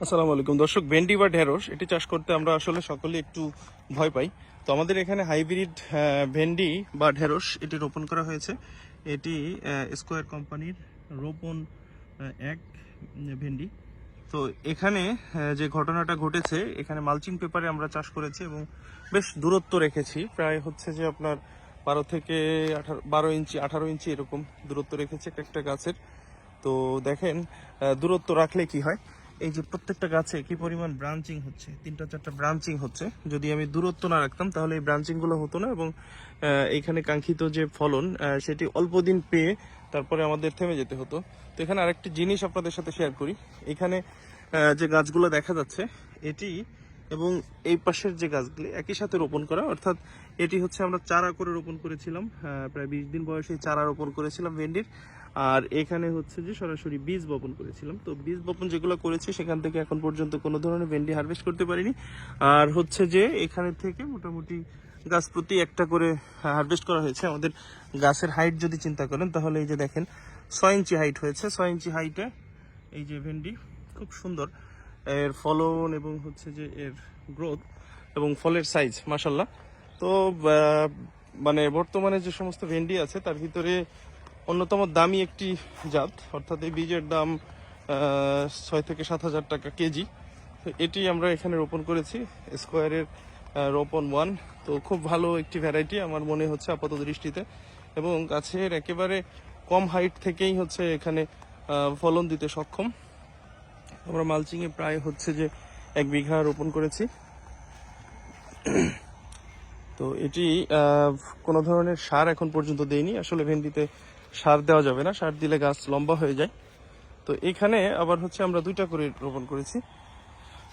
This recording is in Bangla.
আসসালামু আলাইকুম দর্শক, ভেন্ডি বা ঢেঁড়স এটি চাষ করতে আমরা আসলে সকলে একটু ভয় পাই। তো আমাদের এখানে হাইব্রিড ভেন্ডি বা ঢেঁড়স এটি রোপণ করা হয়েছে। এটি স্কোয়ার কোম্পানির রোপণ এক ভেন্ডি। তো এখানে যে ঘটনাটা ঘটেছে, এখানে মালচিং পেপারে আমরা চাষ করেছি এবং বেশ দূরত্ব রেখেছি, প্রায় হচ্ছে যে আপনার 12 ইঞ্চি 18 ইঞ্চি এরকম দূরত্ব রেখেছি একটা একটা গাছের। তো দেখেন দূরত্ব রাখলে কি হয়, এই যে প্রত্যেকটা গাছে কি পরিমাণ ব্রাঞ্চিং হচ্ছে, 3-4টা ব্রাঞ্চিং হচ্ছে। যদি আমি দূরত্ব না রাখতাম তাহলে এই ব্রাঞ্চিং গুলো হতো না এবং এইখানে কাঙ্ক্ষিত যে ফলন সেটি অল্প দিন পেয়ে তারপরে আমাদের থেমে যেতে হতো। তো এখানে আরেকটি জিনিস আপনাদের সাথে শেয়ার করি। এখানে যে গাছগুলো দেখা যাচ্ছে এটি এবং এই পাশের যে গাছগুলি একই সাথে রোপণ করা, অর্থাৎ এটি হচ্ছে আমরা চারা করে রোপণ করেছিলাম, প্রায় 20 দিন বয়সে চারা রোপণ করেছিলাম ভেন্ডির। আর এখানে হচ্ছে যে সরাসরি বীজ বপন করেছিলাম। তো বীজ বপন যেগুলো করেছি সেখান থেকে এখন পর্যন্ত কোনো ধরনের ভেন্ডি হারভেস্ট করতে পারিনি। আর হচ্ছে যে এখানে থেকে মোটামুটি গাছ প্রতি একটা করে হারভেস্ট করা হয়েছে। আমাদের গাছের হাইট যদি চিন্তা করেন তাহলে এই যে দেখেন 6 ইঞ্চি হাইট হয়েছে। 6 ইঞ্চি হাইটে এই যে ভেন্ডি খুব সুন্দর, এর ফলন এবং হচ্ছে যে এর গ্রোথ এবং ফলের সাইজ মাশাল্লাহ। তো মানে বর্তমানে যে সমস্ত ভেন্ডি আছে তার ভিতরে অন্যতম দামি একটি জাত, অর্থাৎ এই বীজের দাম 6 থেকে 7 হাজার টাকা কেজি। তো এটি আমরা এখানে রোপণ করেছি, স্কোয়ারের রোপণ 1। তো খুব ভালো একটি ভ্যারাইটি আমার মনে হচ্ছে আপাতত দৃষ্টিতে, এবং গাছের একেবারে কম হাইট থেকেই হচ্ছে এখানে ফলন দিতে সক্ষম। আমরা মালচিংয়ে প্রায় হচ্ছে যে 1 বিঘা রোপণ করেছি। তো এটি কোনো ধরনের সার এখন পর্যন্ত দেইনি। আসলে ভেন্ডিতে সার দেওয়া যাবে না, সার দিলে গাছ লম্বা হয়ে যায়। তো এখানে আবার হচ্ছে আমরা 2টা করে রোপণ করেছি।